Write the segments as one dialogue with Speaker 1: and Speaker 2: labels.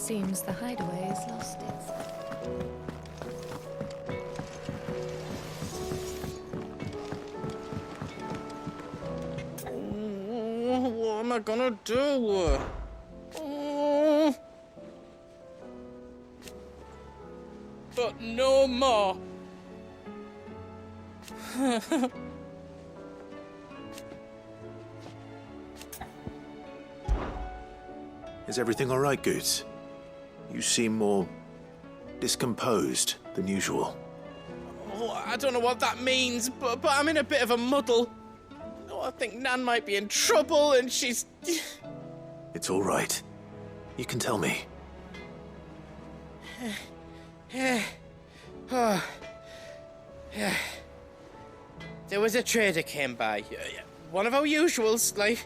Speaker 1: Seems the hideaway has lost its...
Speaker 2: What am I gonna do? But no more.
Speaker 3: Is everything all right, Goots? You seem more discomposed than usual.
Speaker 2: Oh, I don't know what that means, but I'm in a bit of a muddle. Oh, I think Nan might be in trouble and she's...
Speaker 3: It's all right. You can tell me.
Speaker 2: Oh. There was a trader came by. One of our usuals, like.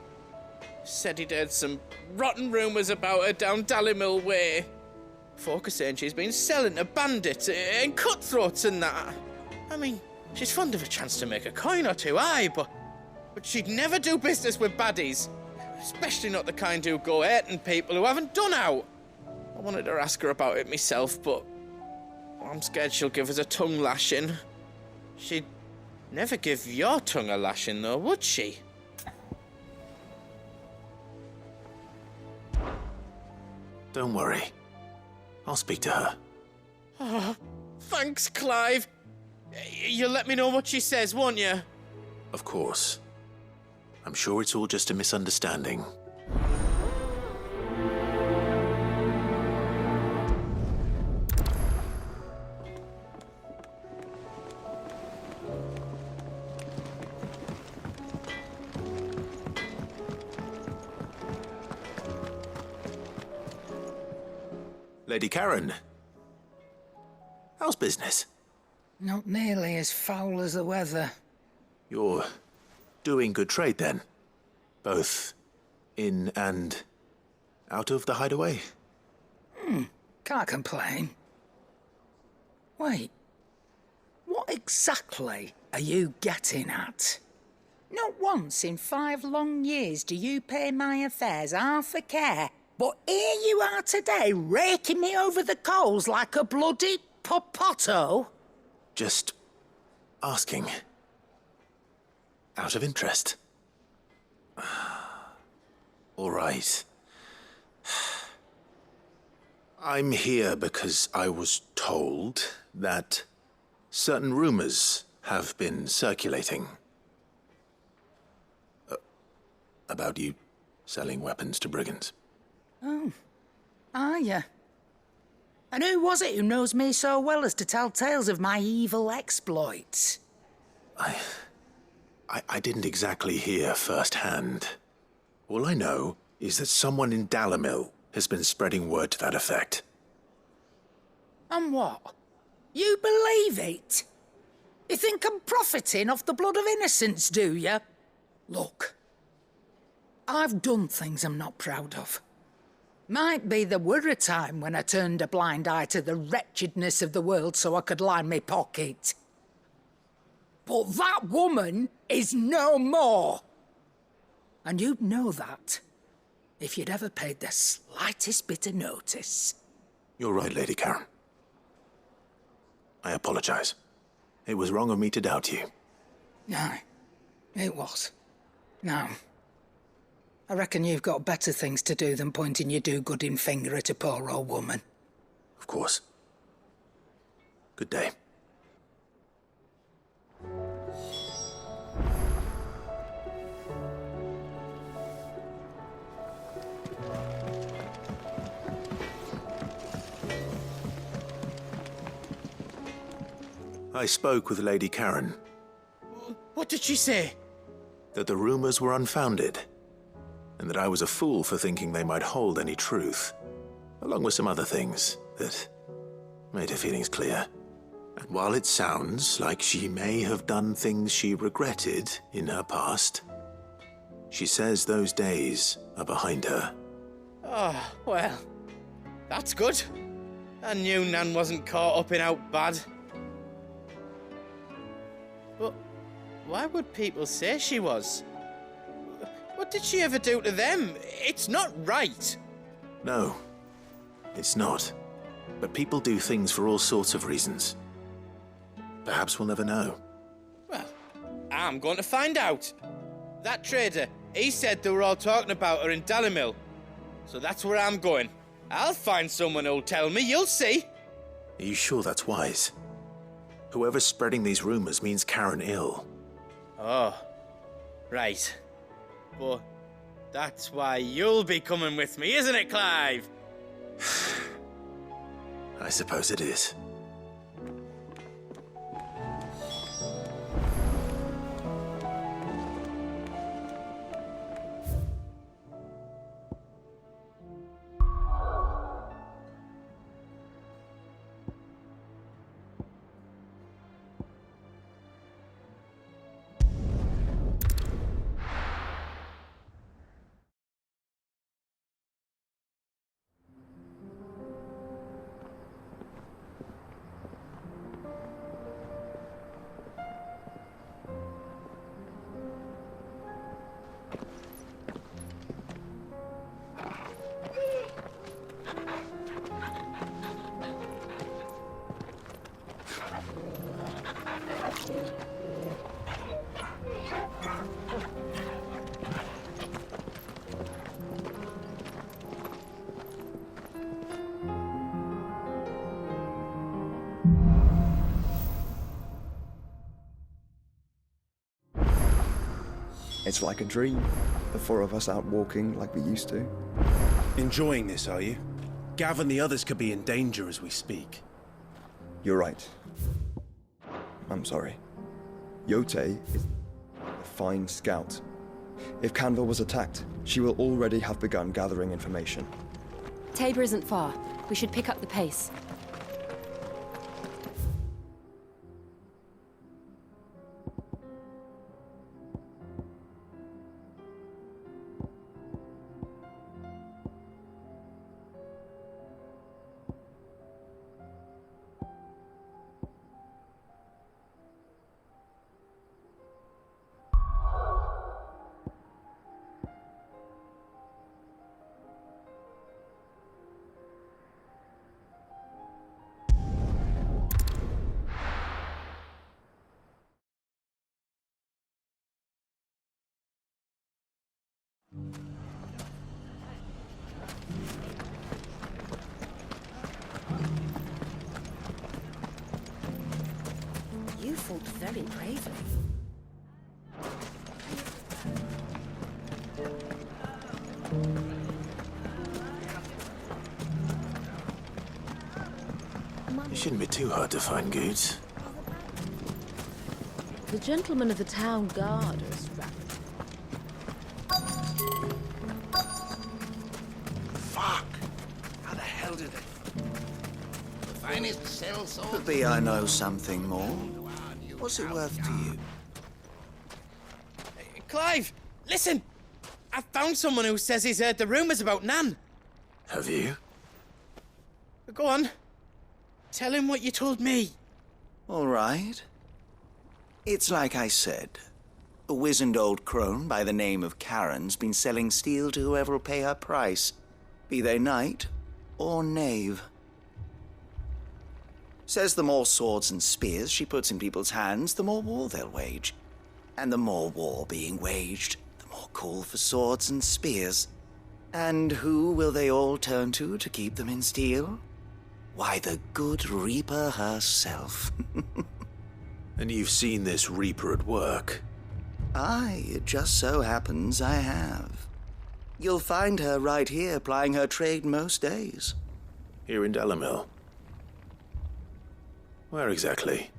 Speaker 2: Said he'd heard some rotten rumours about her down Dallymill Way. Folk are saying she's been selling to bandits and cutthroats and that. I mean, she's fond of a chance to make a coin or two, aye, but she'd never do business with baddies. Especially not the kind who go hurting people who haven't done out. I wanted to ask her about it myself, but I'm scared she'll give us a tongue lashing. She'd never give your tongue a lashing, though, would she?
Speaker 3: Don't worry. I'll speak to her.
Speaker 2: Oh, thanks, Clive. You'll let me know what she says, won't you?
Speaker 3: Of course. I'm sure it's all just a misunderstanding. Lady Karen, how's business?
Speaker 4: Not nearly as foul as the weather.
Speaker 3: You're doing good trade then? Both in and out of the hideaway?
Speaker 4: Can't complain. Wait, what exactly are you getting at? Not once in 5 long years do you pay my affairs half a care. But here you are today, raking me over the coals like a bloody popoto.
Speaker 3: Just asking. Out of interest. All right. I'm here because I was told that certain rumors have been circulating. About you selling weapons to brigands.
Speaker 4: Oh, are you? And who was it who knows me so well as to tell tales of my evil exploits?
Speaker 3: I didn't exactly hear firsthand. All I know is that someone in Dallymill has been spreading word to that effect.
Speaker 4: And what? You believe it? You think I'm profiting off the blood of innocents, do you? Look, I've done things I'm not proud of. Might be there were a time when I turned a blind eye to the wretchedness of the world so I could line my pocket. But that woman is no more. And you'd know that if you'd ever paid the slightest bit of notice.
Speaker 3: You're right, Lady Karen. I apologize. It was wrong of me to doubt you.
Speaker 4: Aye, it was. Now, I reckon you've got better things to do than pointing your do-gooding finger at a poor old woman.
Speaker 3: Of course. Good day. I spoke with Lady Karen.
Speaker 2: What did she say?
Speaker 3: That the rumors were unfounded, and that I was a fool for thinking they might hold any truth, along with some other things that made her feelings clear. And while it sounds like she may have done things she regretted in her past, she says those days are behind her.
Speaker 2: Oh, well, that's good. I knew Nan wasn't caught up in out bad. But why would people say she was? What did she ever do to them? It's not right.
Speaker 3: No. It's not. But people do things for all sorts of reasons. Perhaps we'll never know.
Speaker 2: Well, I'm going to find out. That trader, he said they were all talking about her in Dalimil. So that's where I'm going. I'll find someone who'll tell me, you'll see.
Speaker 3: Are you sure that's wise? Whoever's spreading these rumors means Karen ill.
Speaker 2: Oh, right. But that's why you'll be coming with me, isn't it, Clive?
Speaker 3: I suppose it is.
Speaker 5: It's like a dream. The four of us out walking like we used to.
Speaker 6: Enjoying this, are you? Gav and the others could be in danger as we speak.
Speaker 5: You're right. I'm sorry. Yote is a fine scout. If Canva was attacked, she will already have begun gathering information.
Speaker 1: Tabor isn't far. We should pick up the pace. You fought very bravely.
Speaker 3: It shouldn't be too hard to find goods.
Speaker 7: The gentlemen of the town guard are strapped.
Speaker 8: Fuck! How the hell did it? The finest cell sold.
Speaker 9: Could be I know something more. What's it worth to you?
Speaker 2: Clive, listen! I found someone who says he's heard the rumours about Nan.
Speaker 3: Have you?
Speaker 2: Go on. Tell him what you told me.
Speaker 9: All right. It's like I said. A wizened old crone by the name of Karen's been selling steel to whoever will pay her price, be they knight or knave. Says the more swords and spears she puts in people's hands, the more war they'll wage. And the more war being waged, the more call for swords and spears. And who will they all turn to keep them in steel? Why, the good Reaper herself.
Speaker 3: And you've seen this Reaper at work?
Speaker 9: Aye, it just so happens I have. You'll find her right here plying her trade most days.
Speaker 3: Here in Dalimil? Where exactly?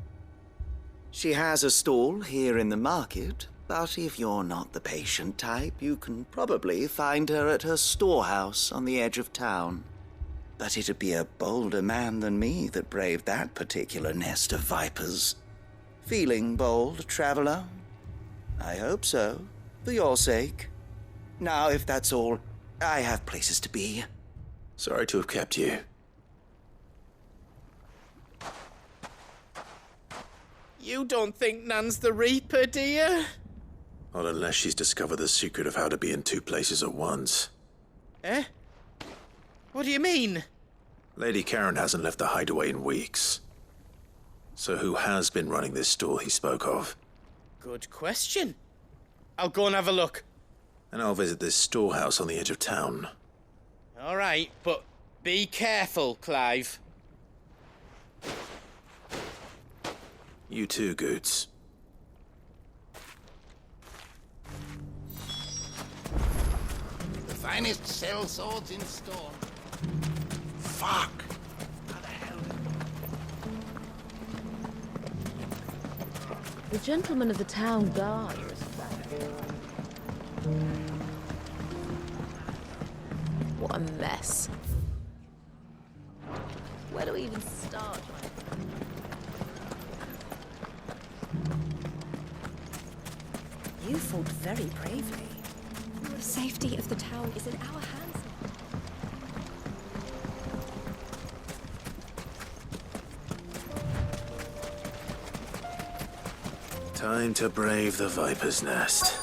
Speaker 9: She has a stall here in the market, but if you're not the patient type, you can probably find her at her storehouse on the edge of town. But it'd be a bolder man than me that braved that particular nest of vipers. Feeling bold, traveler? I hope so, for your sake. Now, if that's all, I have places to be.
Speaker 3: Sorry to have kept you.
Speaker 2: You don't think Nan's the Reaper, do you?
Speaker 3: Not unless she's discovered the secret of how to be in two places at once.
Speaker 2: Eh? What do you mean?
Speaker 3: Lady Karen hasn't left the hideaway in weeks. So who has been running this stall he spoke of?
Speaker 2: Good question. I'll go and have a look.
Speaker 3: And I'll visit this storehouse on the edge of town.
Speaker 2: All right, but be careful, Clive.
Speaker 3: You too, Goots.
Speaker 8: The finest cell swords in store. Fuck! How the hell did...
Speaker 7: The gentleman of the town guard is back. What a mess. Where do we even start?
Speaker 1: You fought very bravely. The safety of the town is in our hands now.
Speaker 3: Time to brave the Viper's Nest.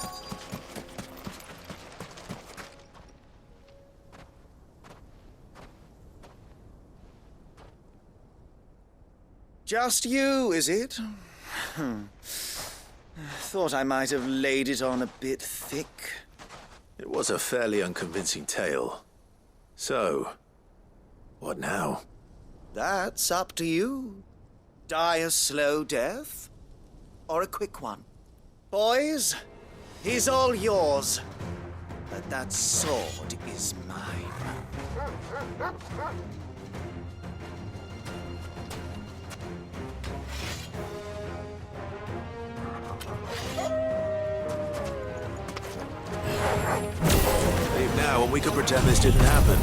Speaker 9: Just you, is it? Thought I might have laid it on a bit thick.
Speaker 3: It was a fairly unconvincing tale. So, what now?
Speaker 9: That's up to you. Die a slow death, or a quick one. Boys, he's all yours. But that sword is mine.
Speaker 3: Leave now and we could pretend this didn't happen.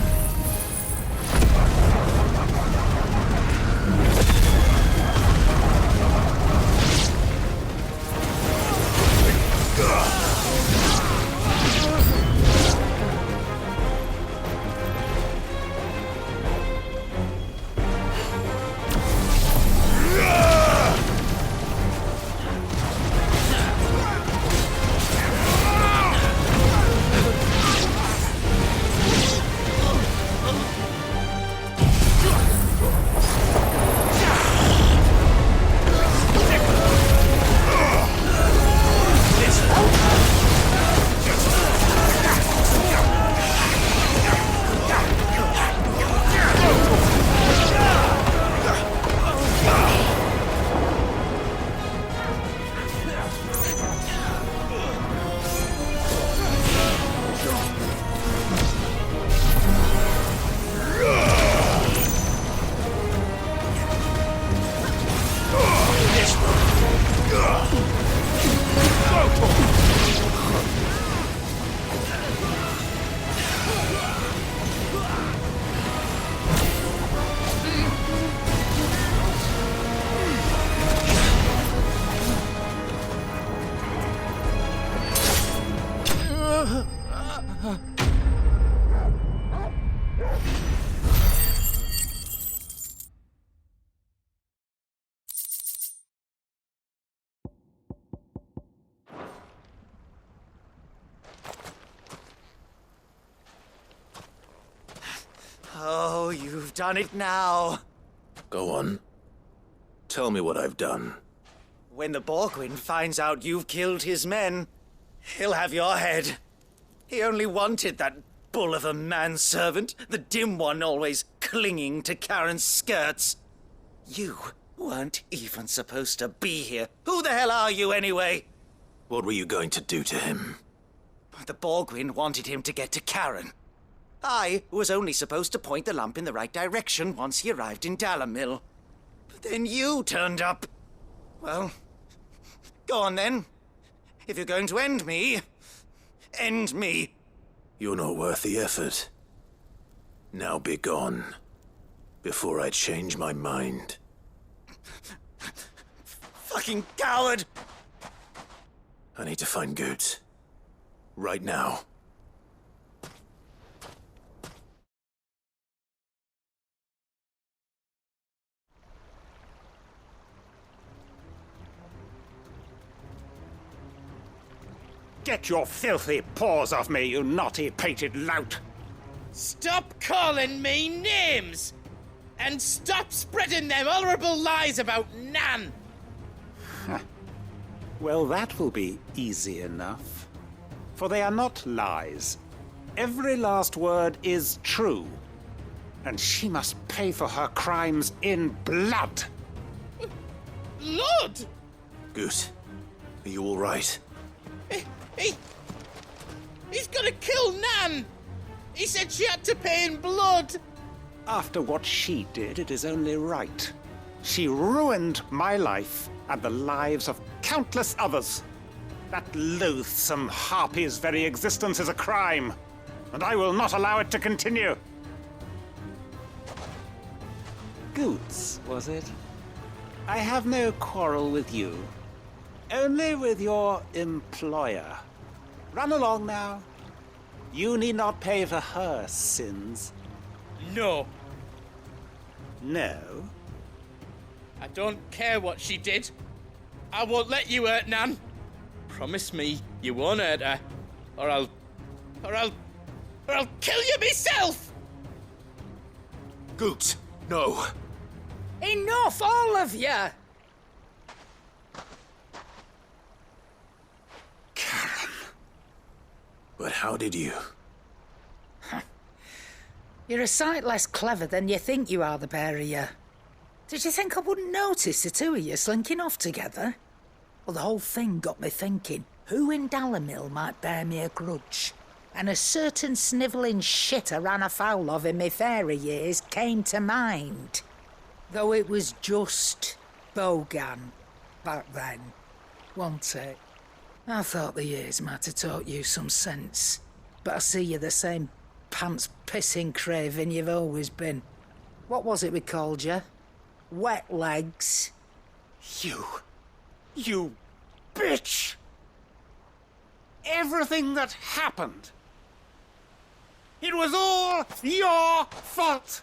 Speaker 9: Oh, you've done it now.
Speaker 3: Go on. Tell me what I've done.
Speaker 9: When the Borgwyn finds out you've killed his men, he'll have your head. He only wanted that bull of a manservant, the dim one always clinging to Karen's skirts. You weren't even supposed to be here. Who the hell are you anyway?
Speaker 3: What were you going to do to him?
Speaker 9: The Borgwyn wanted him to get to Karen. I was only supposed to point the lamp in the right direction once he arrived in Dalamil. But then you turned up. Well, go on then. If you're going to end me, end me.
Speaker 3: You're not worth the effort. Now be gone, before I change my mind.
Speaker 9: Fucking coward!
Speaker 3: I need to find Goots. Right now.
Speaker 10: Get your filthy paws off me, you naughty pated lout!
Speaker 2: Stop calling me names! And stop spreading them horrible lies about Nan!
Speaker 10: Well, that will be easy enough. For they are not lies. Every last word is true. And she must pay for her crimes in blood.
Speaker 2: Blood?
Speaker 3: Goose, are you all right?
Speaker 2: He's gonna kill Nan! He said she had to pay in blood!
Speaker 10: After what she did, it is only right. She ruined my life and the lives of countless others. That loathsome harpy's very existence is a crime, and I will not allow it to continue. Goots, was it? I have no quarrel with you. Only with your employer. Run along now. You need not pay for her sins.
Speaker 2: No.
Speaker 10: No?
Speaker 2: I don't care what she did. I won't let you hurt Nan. Promise me you won't hurt her, or I'll kill you myself!
Speaker 3: Goose, no.
Speaker 4: Enough, all of you!
Speaker 10: Karen.
Speaker 3: But how did you?
Speaker 4: You're a sight less clever than you think you are, the pair of you. Did you think I wouldn't notice the two of you slinking off together? Well, the whole thing got me thinking, who in Dalimil might bear me a grudge? And a certain snivelling shit I ran afoul of in my fairy years came to mind. Though it was just Bogan back then, wasn't it? I thought the years might have taught you some sense, but I see you're the same pants-pissing craven you've always been. What was it we called you? Wet legs.
Speaker 10: You bitch! Everything that happened, it was all your fault!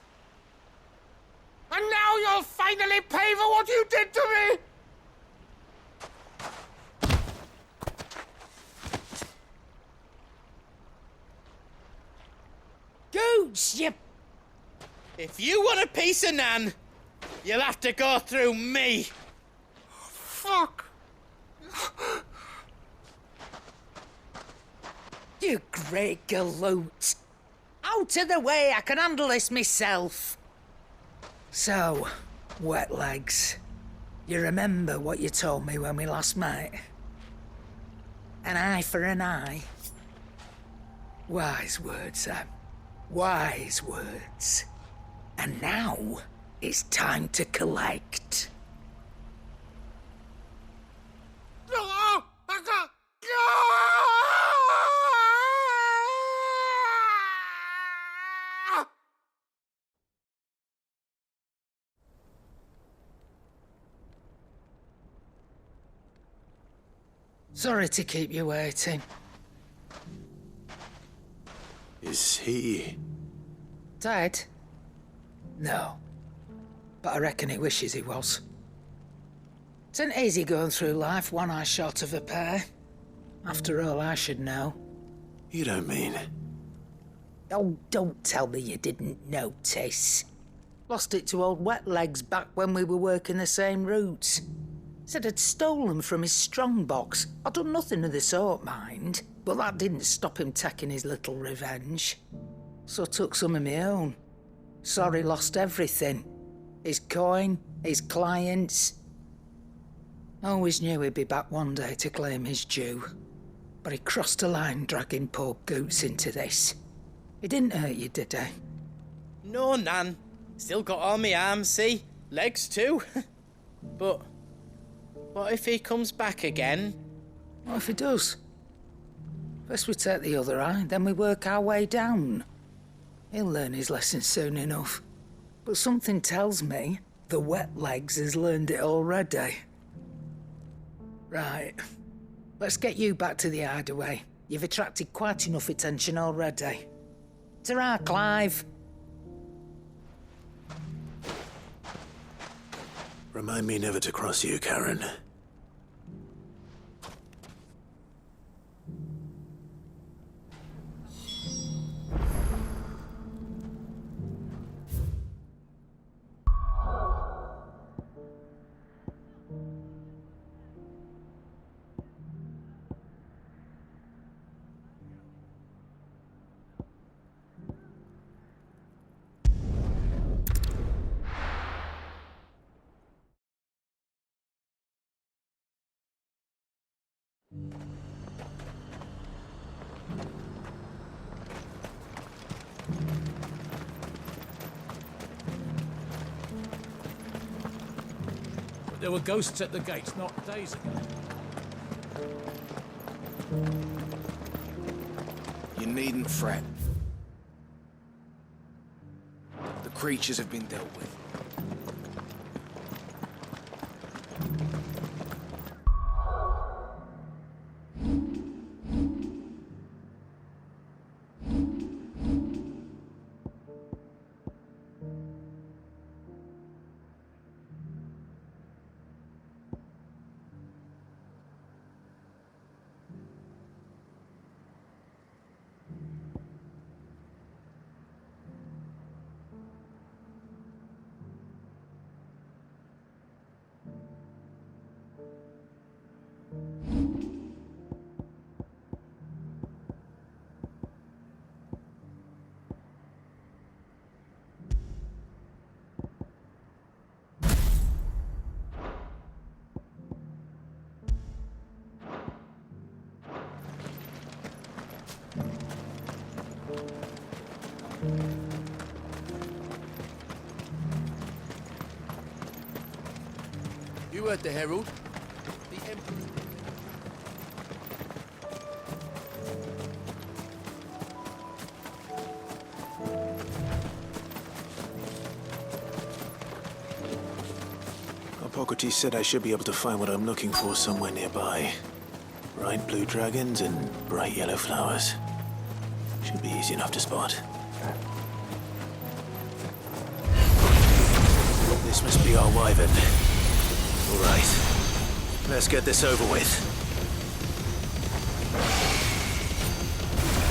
Speaker 10: And now you'll finally pay for what you did to me!
Speaker 4: Goots, you...
Speaker 2: If you want a piece of Nan, you'll have to go through me.
Speaker 10: Fuck!
Speaker 4: You great galoot. Out of the way, I can handle this myself. So, wet legs, you remember what you told me when we last met? An eye for an eye. Wise words, Sam. Wise words. And now, it's time to collect. Sorry to keep you waiting.
Speaker 3: Is he...
Speaker 4: Dead? No. But I reckon he wishes he was. It ain't easy going through life one eye short of a pair. After all, I should know.
Speaker 3: You don't mean...
Speaker 4: Oh, don't tell me you didn't notice. Lost it to old Wet Legs back when we were working the same routes. Said I'd stolen from his strongbox. I'd done nothing of the sort, mind. But that didn't stop him taking his little revenge. So I took some of my own. Sorry, lost everything. His coin, his clients. Always knew he'd be back one day to claim his due. But he crossed a line dragging poor Goots into this. He didn't hurt you, did he?
Speaker 2: No, Nan. Still got all my arms, see? Legs too. But what if he comes back again?
Speaker 4: What if he does? First we take the other eye, then we work our way down. He'll learn his lesson soon enough. But something tells me the Wet Legs has learned it already. Right. Let's get you back to the hideaway. You've attracted quite enough attention already. Ta-ra, Clive.
Speaker 3: Remind me never to cross you, Karen.
Speaker 11: There were ghosts at the gates not days ago.
Speaker 12: You needn't fret. The creatures have been dealt with. You heard the Herald. The Emperor.
Speaker 3: Hippocrates said I should be able to find what I'm looking for somewhere nearby. Bright blue dragons and bright yellow flowers. Should be easy enough to spot. This must be our wyvern. All right, let's get this over with.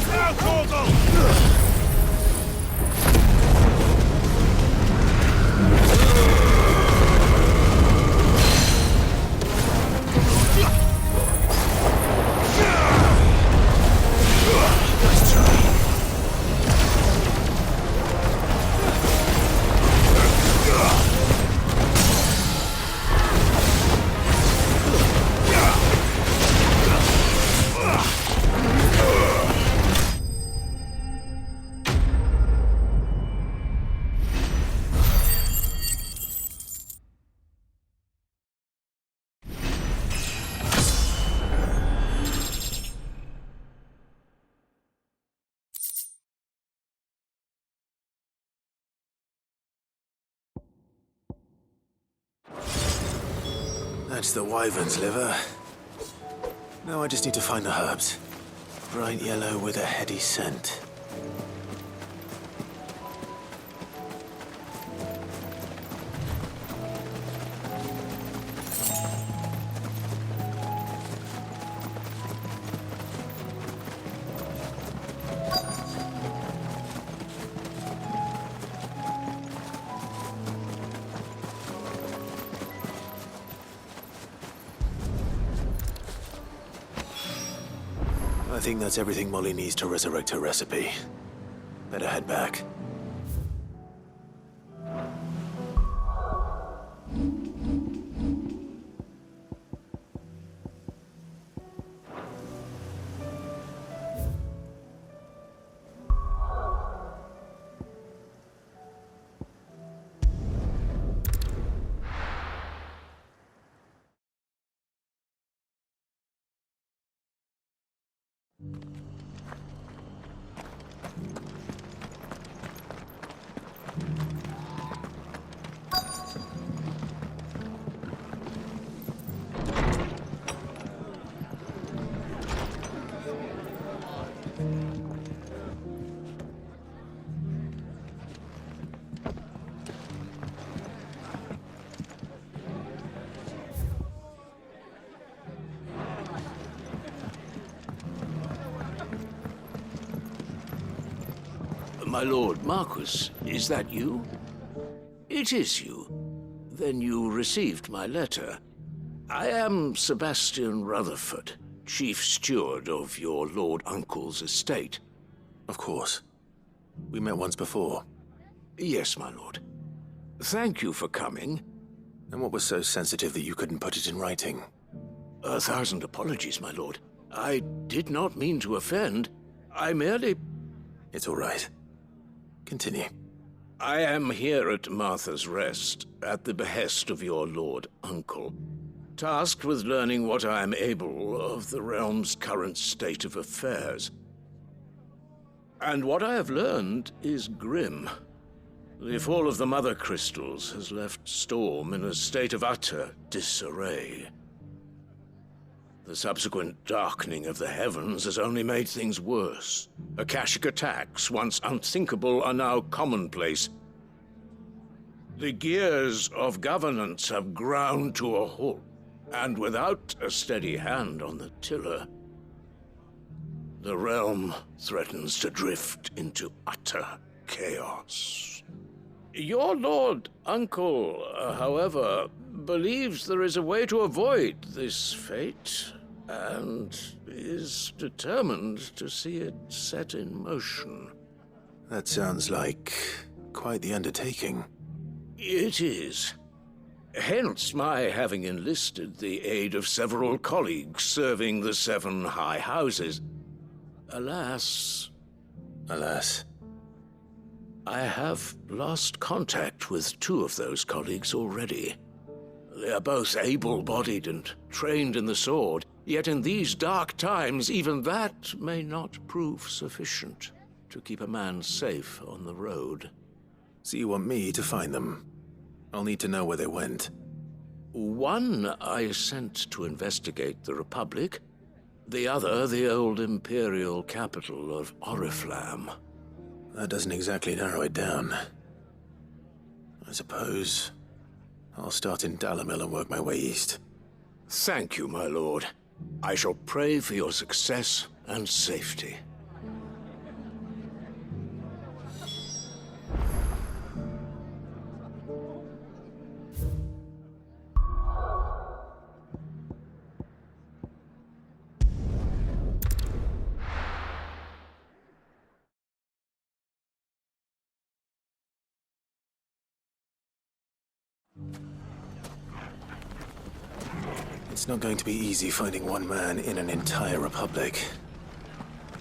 Speaker 8: Now, Corvo!
Speaker 3: That's the wyvern's liver. Now I just need to find the herbs. Bright yellow with a heady scent. I think that's everything Molly needs to resurrect her recipe. Better head back.
Speaker 13: My lord Marquis, is that you? It is you. Then you received my letter. I am Sebastian Rutherford, chief steward of your lord uncle's estate.
Speaker 3: Of course. We met once before.
Speaker 13: Yes, my lord. Thank you for coming.
Speaker 3: And what was so sensitive that you couldn't put it in writing?
Speaker 13: 1,000 apologies, my lord. I did not mean to offend. I merely...
Speaker 3: It's all right. Continue.
Speaker 13: I am here at Martha's Rest, at the behest of your lord uncle, tasked with learning what I am able of the realm's current state of affairs. And what I have learned is grim. The fall of the Mother Crystals has left Storm in a state of utter disarray. The subsequent darkening of the heavens has only made things worse. Akashic attacks, once unthinkable, are now commonplace. The gears of governance have ground to a halt, and without a steady hand on the tiller, the realm threatens to drift into utter chaos. Your lord uncle, however, believes there is a way to avoid this fate, and is determined to see it set in motion.
Speaker 3: That sounds like quite the undertaking.
Speaker 13: It is. Hence my having enlisted the aid of several colleagues serving the 7 high houses. Alas, I have lost contact with 2 of those colleagues already. They are both able-bodied and trained in the sword, yet in these dark times, even that may not prove sufficient to keep a man safe on the road.
Speaker 3: So you want me to find them? I'll need to know where they went.
Speaker 13: One I sent to investigate the Republic, the other the old Imperial capital of Oriflamme.
Speaker 3: That doesn't exactly narrow it down. I suppose I'll start in Dalimil and work my way east.
Speaker 13: Thank you, my lord. I shall pray for your success and safety.
Speaker 3: It's not going to be easy finding one man in an entire republic.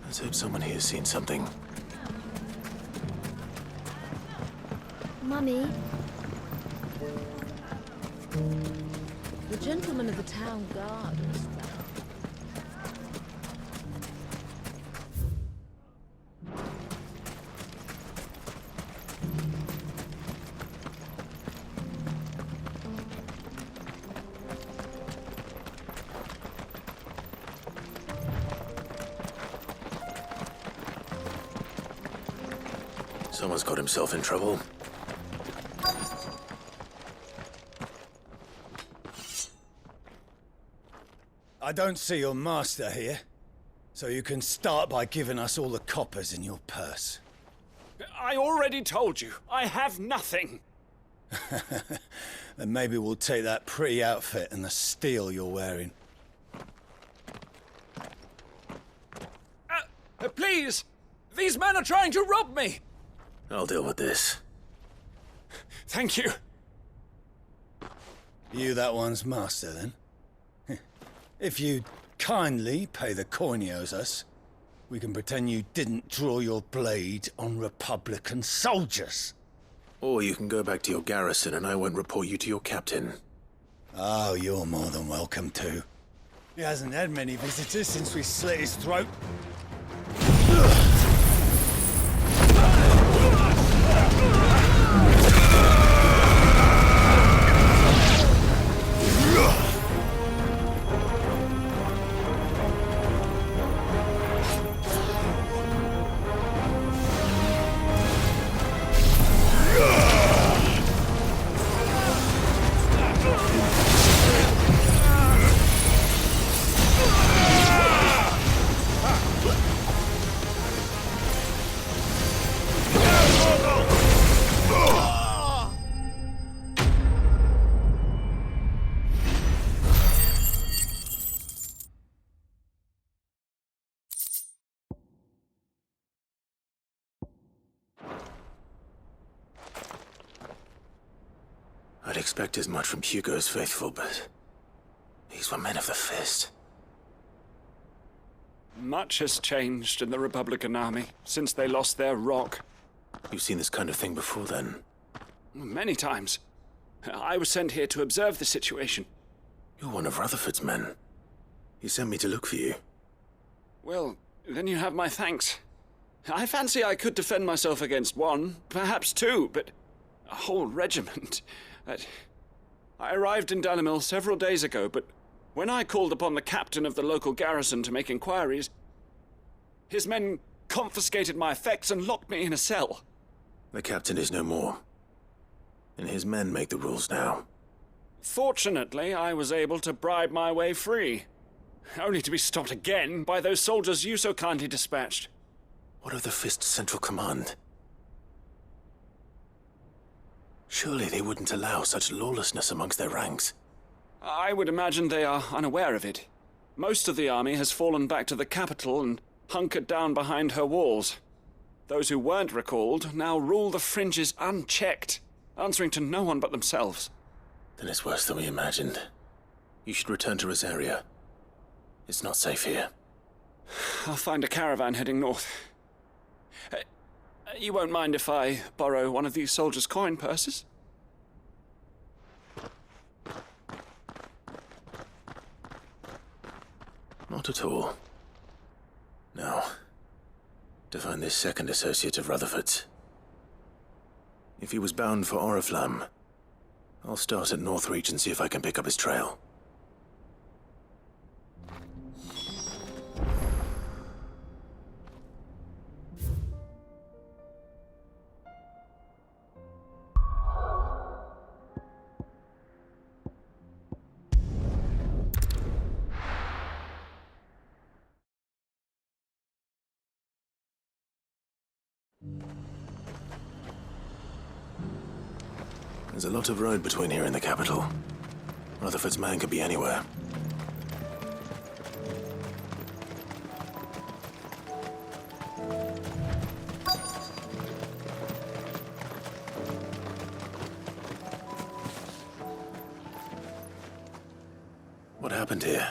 Speaker 3: Let's hope someone here's seen something.
Speaker 7: Mummy? The gentleman of the town guard is found.
Speaker 3: Someone's got himself in trouble.
Speaker 14: I don't see your master here, so you can start by giving us all the coppers in your purse.
Speaker 15: I already told you, I have nothing.
Speaker 14: Then maybe we'll take that pretty outfit and the steel you're wearing.
Speaker 15: Please! These men are trying to rob me!
Speaker 3: I'll deal with this.
Speaker 15: Thank you.
Speaker 14: You that one's master, then? If you'd kindly pay the coin he owes us, we can pretend you didn't draw your blade on Republican soldiers.
Speaker 3: Or you can go back to your garrison and I won't report you to your captain.
Speaker 14: Oh, you're more than welcome to. He hasn't had many visitors since we slit his throat.
Speaker 3: I'd expect as much from Hugo's faithful, but these were men of the fist.
Speaker 15: Much has changed in the Republican army since they lost their rock.
Speaker 3: You've seen this kind of thing before, then?
Speaker 15: Many times. I was sent here to observe the situation.
Speaker 3: You're one of Rutherford's men. He sent me to look for you.
Speaker 15: Well, then you have my thanks. I fancy I could defend myself against one, perhaps two, but a whole regiment. I arrived in Dalimil several days ago, but when I called upon the captain of the local garrison to make inquiries, his men confiscated my effects and locked me in a cell.
Speaker 3: The captain is no more, and his men make the rules now.
Speaker 15: Fortunately, I was able to bribe my way free, only to be stopped again by those soldiers you so kindly dispatched.
Speaker 3: What of the Fist's Central Command? Surely they wouldn't allow such lawlessness amongst their ranks.
Speaker 15: I would imagine they are unaware of it. Most of the army has fallen back to the capital and hunkered down behind her walls. Those who weren't recalled now rule the fringes unchecked, answering to no one but themselves.
Speaker 3: Then it's worse than we imagined. You should return to Rosaria. It's not safe here.
Speaker 15: I'll find a caravan heading north. You won't mind if I borrow one of these soldiers' coin purses?
Speaker 3: Not at all. Now, to find this second associate of Rutherford's. If he was bound for Oriflamme, I'll start at Northreach and see if I can pick up his trail. There's a lot of road between here and the capital. Rutherford's man could be anywhere. What happened here?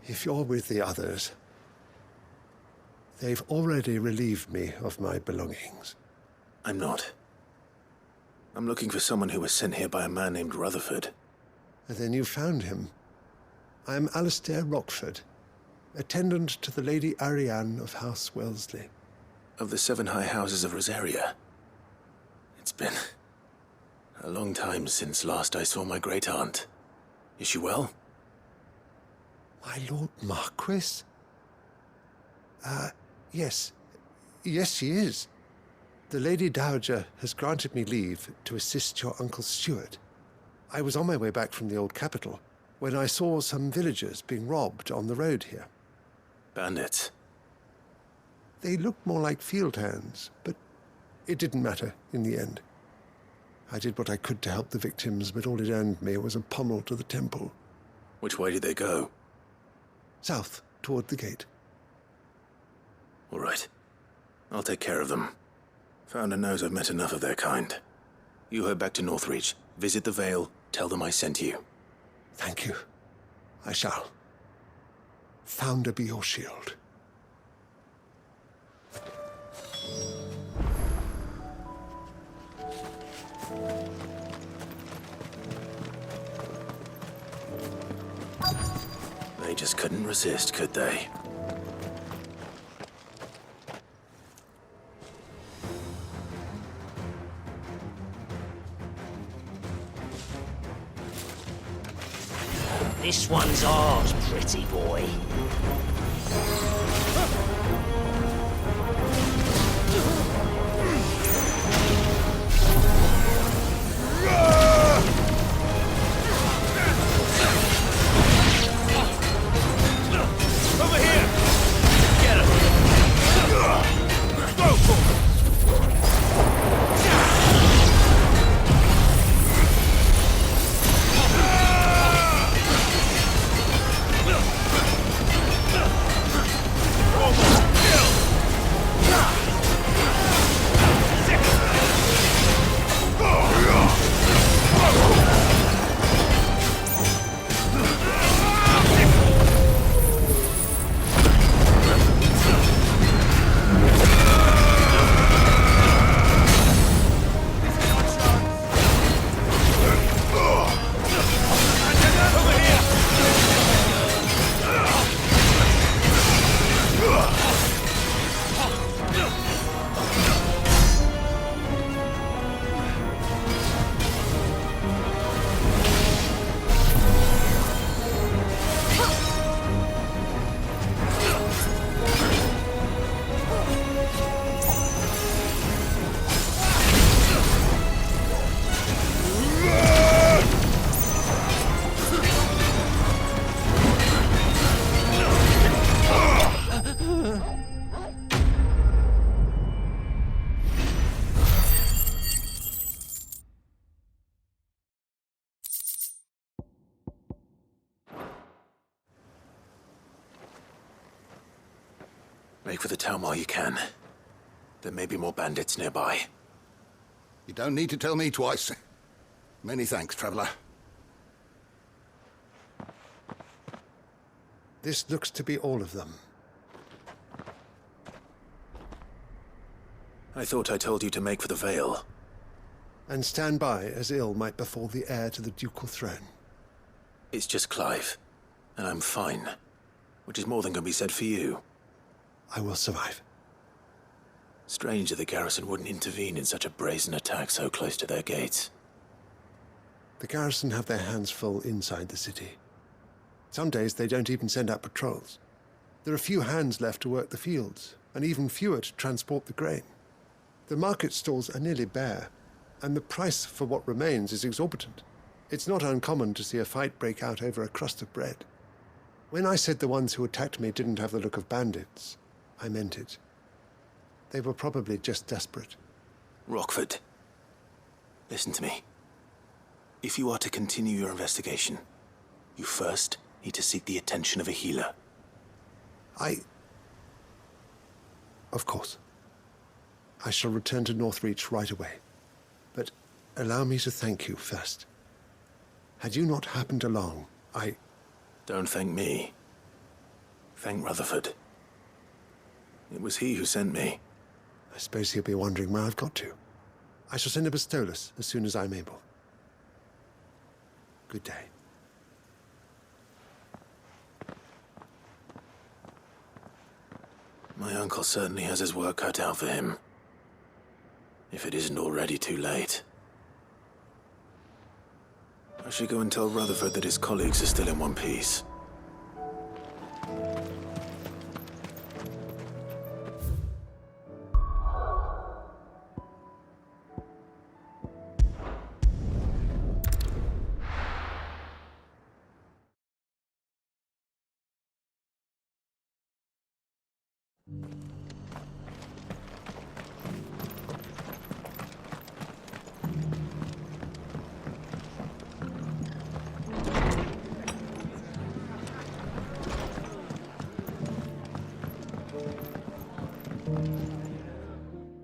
Speaker 16: If you're with the others, they've already relieved me of my belongings.
Speaker 3: I'm not. I'm looking for someone who was sent here by a man named Rutherford.
Speaker 16: And then you found him. I am Alistair Rockford, attendant to the Lady Ariane of House Wellesley.
Speaker 3: Of the 7 high houses of Rosaria. It's been a long time since last I saw my great-aunt. Is she well?
Speaker 16: My Lord Marquis? Yes. Yes, she is. The Lady Dowager has granted me leave to assist your Uncle Stuart. I was on my way back from the old capital when I saw some villagers being robbed on the road here.
Speaker 3: Bandits?
Speaker 16: They looked more like field hands, but it didn't matter in the end. I did what I could to help the victims, but all it earned me was a pommel to the temple.
Speaker 3: Which way did they go?
Speaker 16: South, toward the gate.
Speaker 3: All right. I'll take care of them. Founder knows I've met enough of their kind. You head back to Northreach, visit the Vale, tell them I sent you.
Speaker 16: Thank you. I shall. Founder be your shield.
Speaker 3: They just couldn't resist, could they?
Speaker 17: This one's ours, pretty boy.
Speaker 8: Over here! Get him! Go for it!
Speaker 3: Make for the town while you can. There may be more bandits nearby.
Speaker 8: You don't need to tell me twice. Many thanks, traveler.
Speaker 16: This looks to be all of them.
Speaker 3: I thought I told you to make for the Vale.
Speaker 16: And stand by as ill might befall the heir to the ducal throne.
Speaker 3: It's just Clive, and I'm fine. Which is more than can be said for you.
Speaker 16: I will survive.
Speaker 3: Strange that the garrison wouldn't intervene in such a brazen attack so close to their gates.
Speaker 16: The garrison have their hands full inside the city. Some days they don't even send out patrols. There are few hands left to work the fields, and even fewer to transport the grain. The market stalls are nearly bare, and the price for what remains is exorbitant. It's not uncommon to see a fight break out over a crust of bread. When I said the ones who attacked me didn't have the look of bandits, I meant it. They were probably just desperate.
Speaker 3: Rockford, listen to me. If you are to continue your investigation, you first need to seek the attention of a healer.
Speaker 16: Of course. I shall return to Northreach right away. But allow me to thank you first. Had you not happened along,
Speaker 3: Don't thank me. Thank Rutherford. It was he who sent me.
Speaker 16: I suppose he'll be wondering where I've got to. I shall send a Bistolus as soon as I'm able. Good day.
Speaker 3: My uncle certainly has his work cut out for him. If it isn't already too late. I should go and tell Rutherford that his colleagues are still in one piece.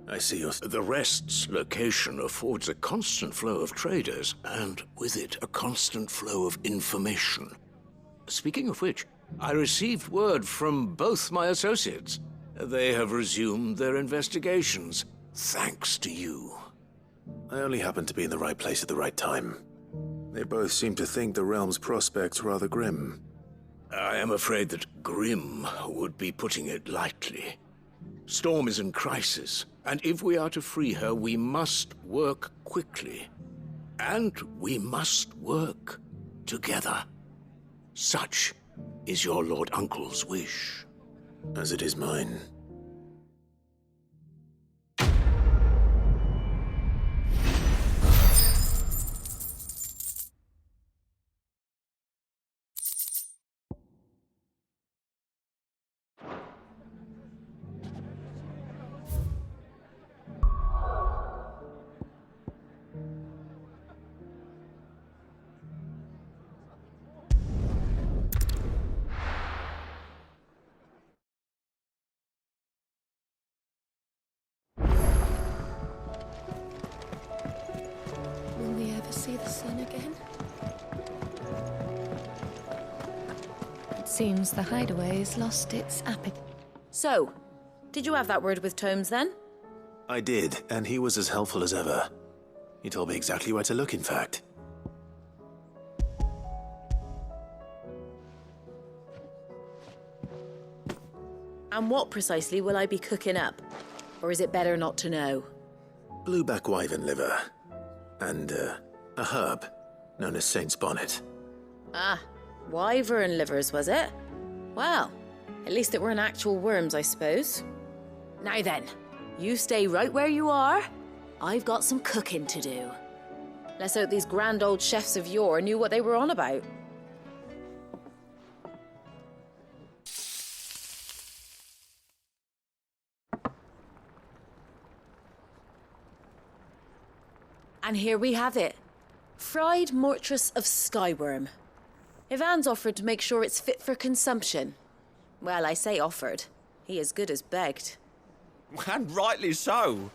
Speaker 3: I see your...
Speaker 13: The Rest's location affords a constant flow of traders, and with it, a constant flow of information. Speaking of which, I received word from both my associates. They have resumed their investigations, thanks to you.
Speaker 3: I only happened to be in the right place at the right time. They both seem to think the realm's prospects rather grim.
Speaker 13: I am afraid that grim would be putting it lightly. Storm is in crisis, and if we are to free her, we must work quickly. And we must work together. Such is your Lord Uncle's wish.
Speaker 3: As it is mine.
Speaker 1: Seems the hideaway's lost its appetite.
Speaker 7: So, did you have that word with Tomes then?
Speaker 3: I did, and he was as helpful as ever. He told me exactly where to look, in fact.
Speaker 7: And what precisely will I be cooking up? Or is it better not to know?
Speaker 3: Blueback wyvern liver. And, a herb known as Saint's Bonnet.
Speaker 7: Ah, wyvern livers, was it? Well, at least it weren't actual worms, I suppose. Now then, you stay right where you are. I've got some cooking to do. Let's hope these grand old chefs of yore knew what they were on about. And here we have it. Fried mortress of skyworm. Ivan's offered to make sure it's fit for consumption. Well, I say offered. He as good as begged.
Speaker 18: And rightly so.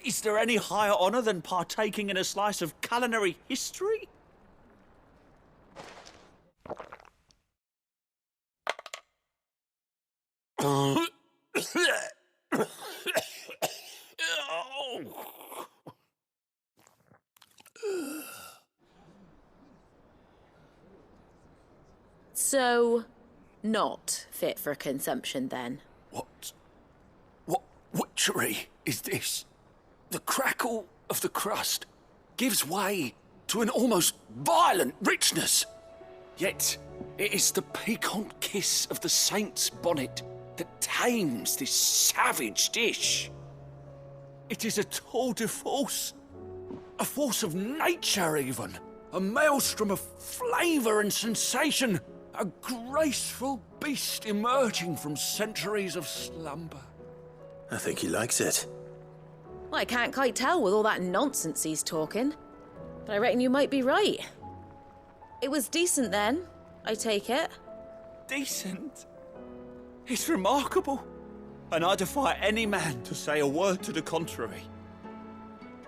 Speaker 18: Is there any higher honour than partaking in a slice of culinary history?
Speaker 7: So, not fit for consumption then?
Speaker 18: What witchery is this? The crackle of the crust gives way to an almost violent richness. Yet, it is the piquant kiss of the saint's bonnet that tames this savage dish. It is a tour de force, a force of nature even, a maelstrom of flavour and sensation, a graceful beast emerging from centuries of slumber.
Speaker 3: I think he likes it.
Speaker 7: Well, I can't quite tell with all that nonsense he's talking, but I reckon you might be right. It was decent then, I take it.
Speaker 18: Decent? It's remarkable, and I defy any man to say a word to the contrary.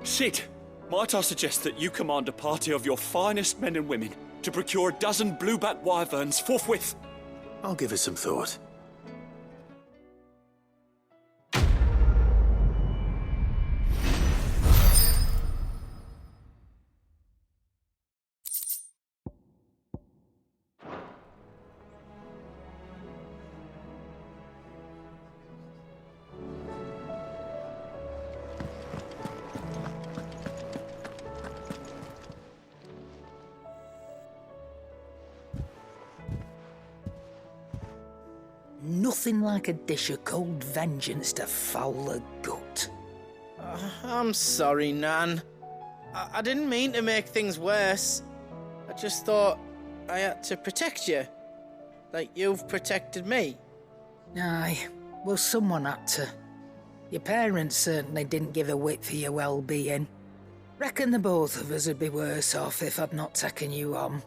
Speaker 18: Sid, might I suggest that you command a party of your finest men and women to procure a dozen blueback wyverns forthwith?
Speaker 3: I'll give it some thought.
Speaker 4: Nothing like a dish of cold vengeance to foul the gut.
Speaker 2: I'm sorry, Nan. I didn't mean to make things worse. I just thought I had to protect you. Like you've protected me.
Speaker 4: Aye, well, someone had to. Your parents certainly didn't give a whit for your well-being. Reckon the both of us would be worse off if I'd not taken you on.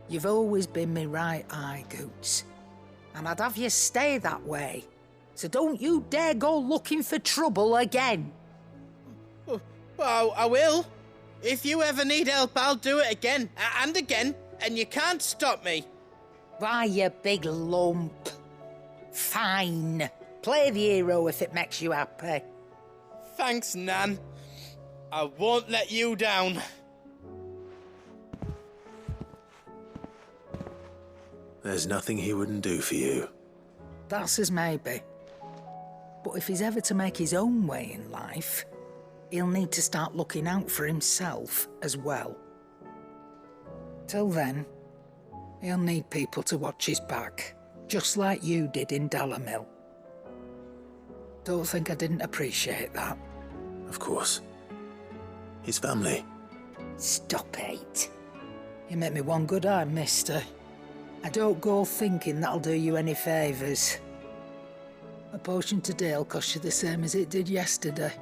Speaker 4: You've always been me right eye, Goots. And I'd have you stay that way. So don't you dare go looking for trouble again.
Speaker 2: Well, I will. If you ever need help, I'll do it again and again, and you can't stop me.
Speaker 4: Why, you big lump. Fine. Play the hero if it makes you happy.
Speaker 2: Thanks, Nan. I won't let you down.
Speaker 3: There's nothing he wouldn't do for you.
Speaker 4: That's as maybe. But if he's ever to make his own way in life, he'll need to start looking out for himself as well. Till then, he'll need people to watch his back, just like you did in Dalamil. Don't think I didn't appreciate that.
Speaker 3: Of course. His family.
Speaker 4: Stop it. You make me one good eye, mister. I don't go thinking that'll do you any favours. A potion today'll cost you the same as it did yesterday.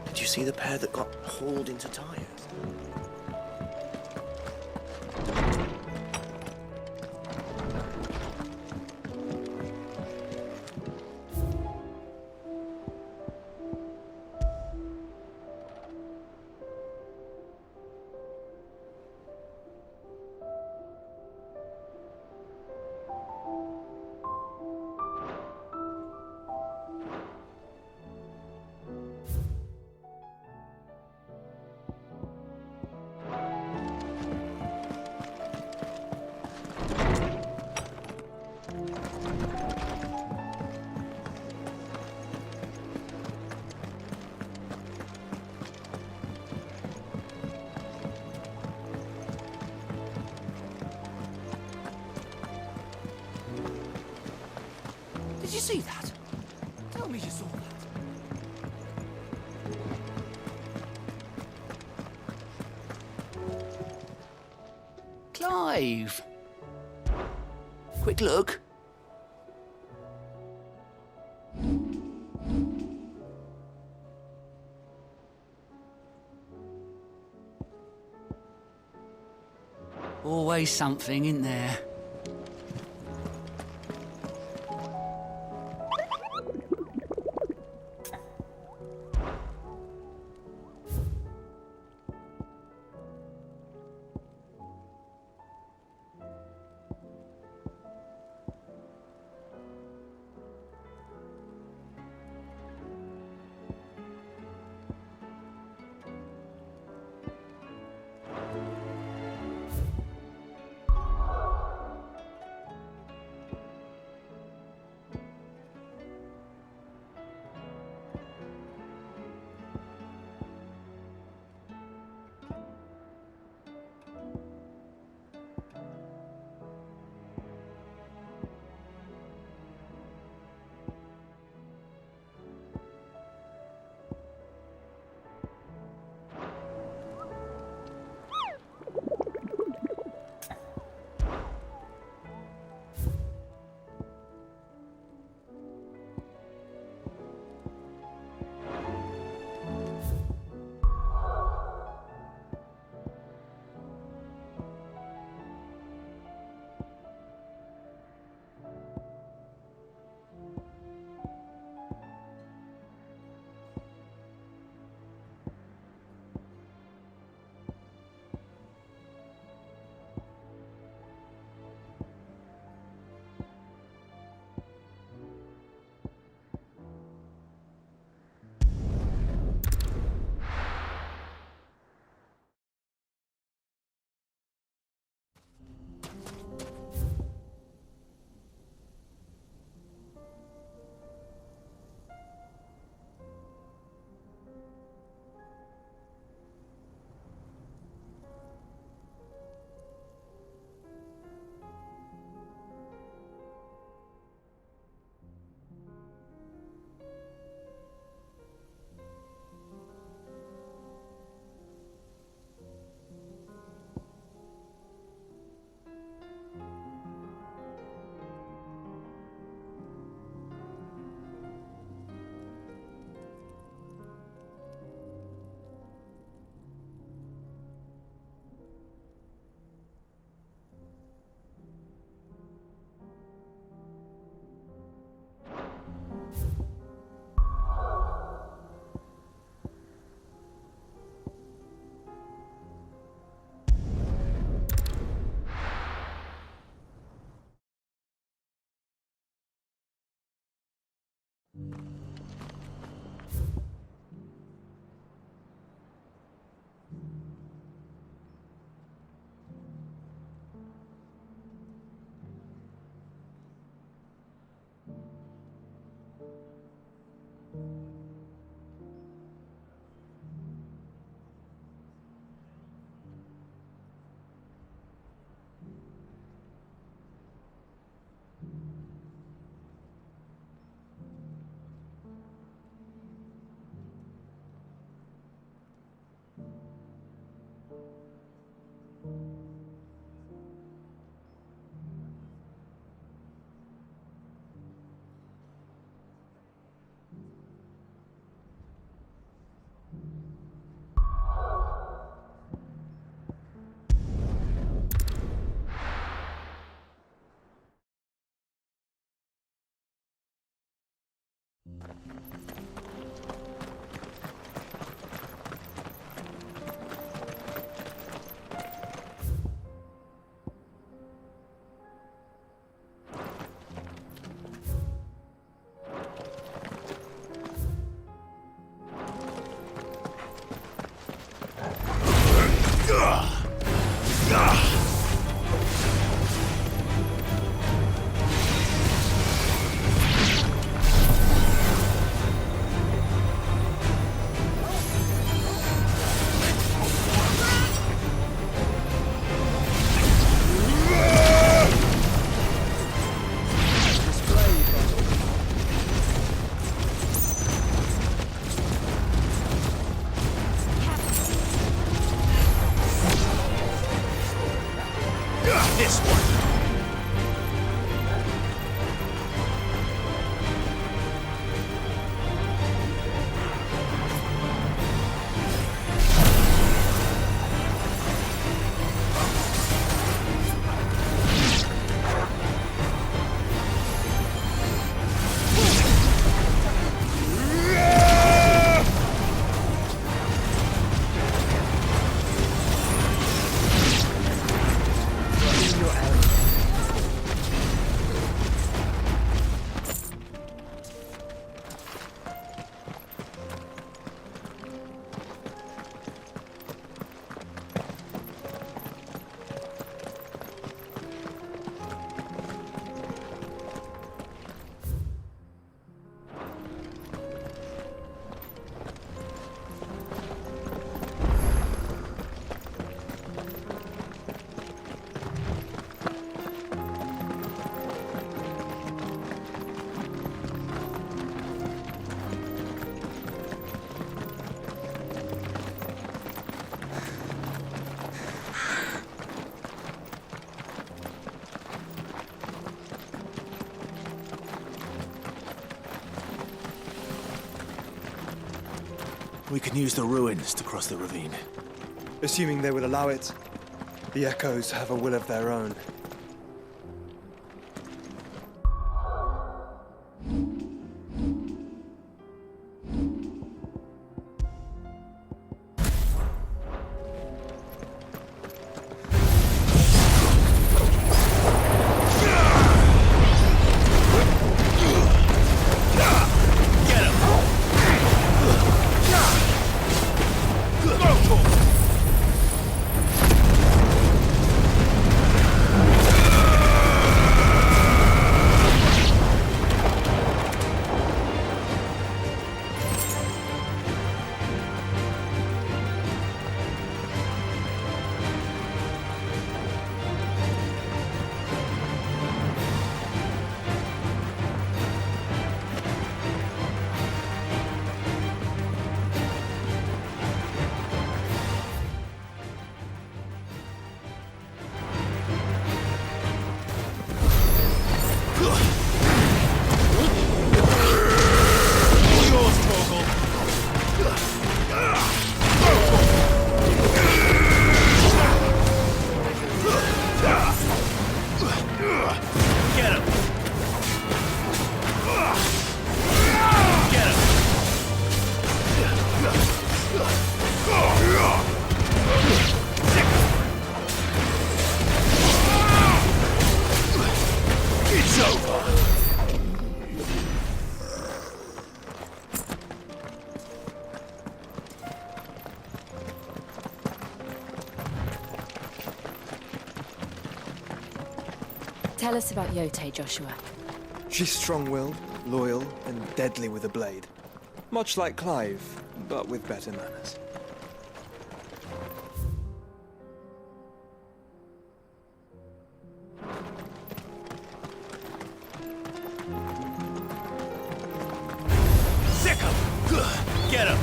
Speaker 9: Did you see the pair that got hauled into tyres?
Speaker 12: Did you see that? Tell me you saw that.
Speaker 13: Clive! Quit quick look?
Speaker 19: Always something, isn't there?
Speaker 3: We can use the ruins to cross the ravine.
Speaker 5: Assuming they would allow it, the echoes have a will of their own.
Speaker 1: Tell us about Yote, Joshua.
Speaker 5: She's strong-willed, loyal, and deadly with a blade. Much like Clive, but with better manners.
Speaker 8: Sick him! Get him!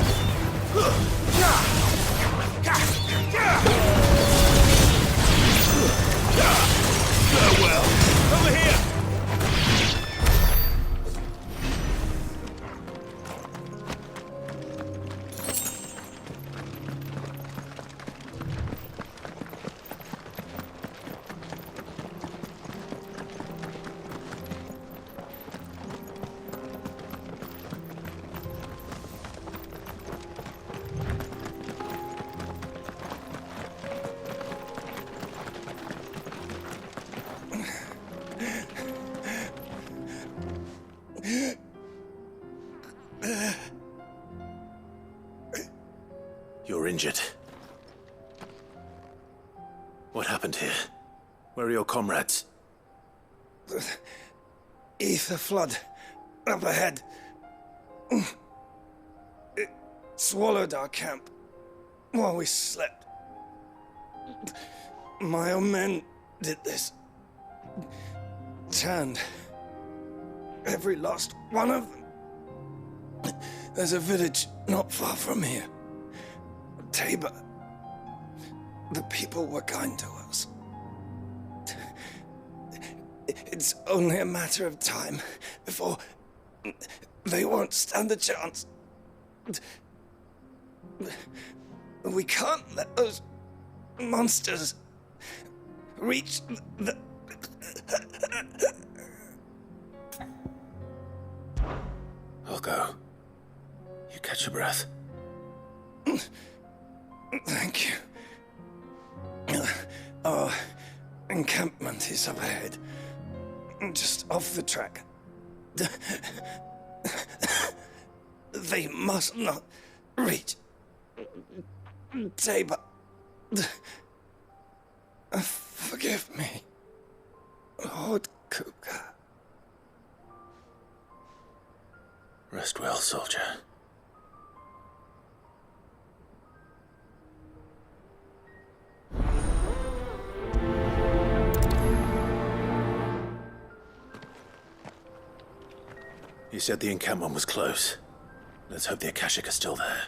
Speaker 8: Farewell! Over here!
Speaker 3: You're injured. What happened here? Where are your comrades?
Speaker 14: Ether flood. Up ahead. It swallowed our camp while we slept. My own men did this. Turned every last one of them. There's a village not far from here. Tabor. The people were kind to us. It's only a matter of time before they won't stand a chance. We can't let those monsters reach the...
Speaker 3: I'll go. You catch your breath.
Speaker 14: Thank you. Our encampment is up ahead. Just off the track. They must not reach Tabor. Forgive me, Lord Kuka.
Speaker 3: Rest well, soldier. You said the encampment was close. Let's hope the Akashic are still there.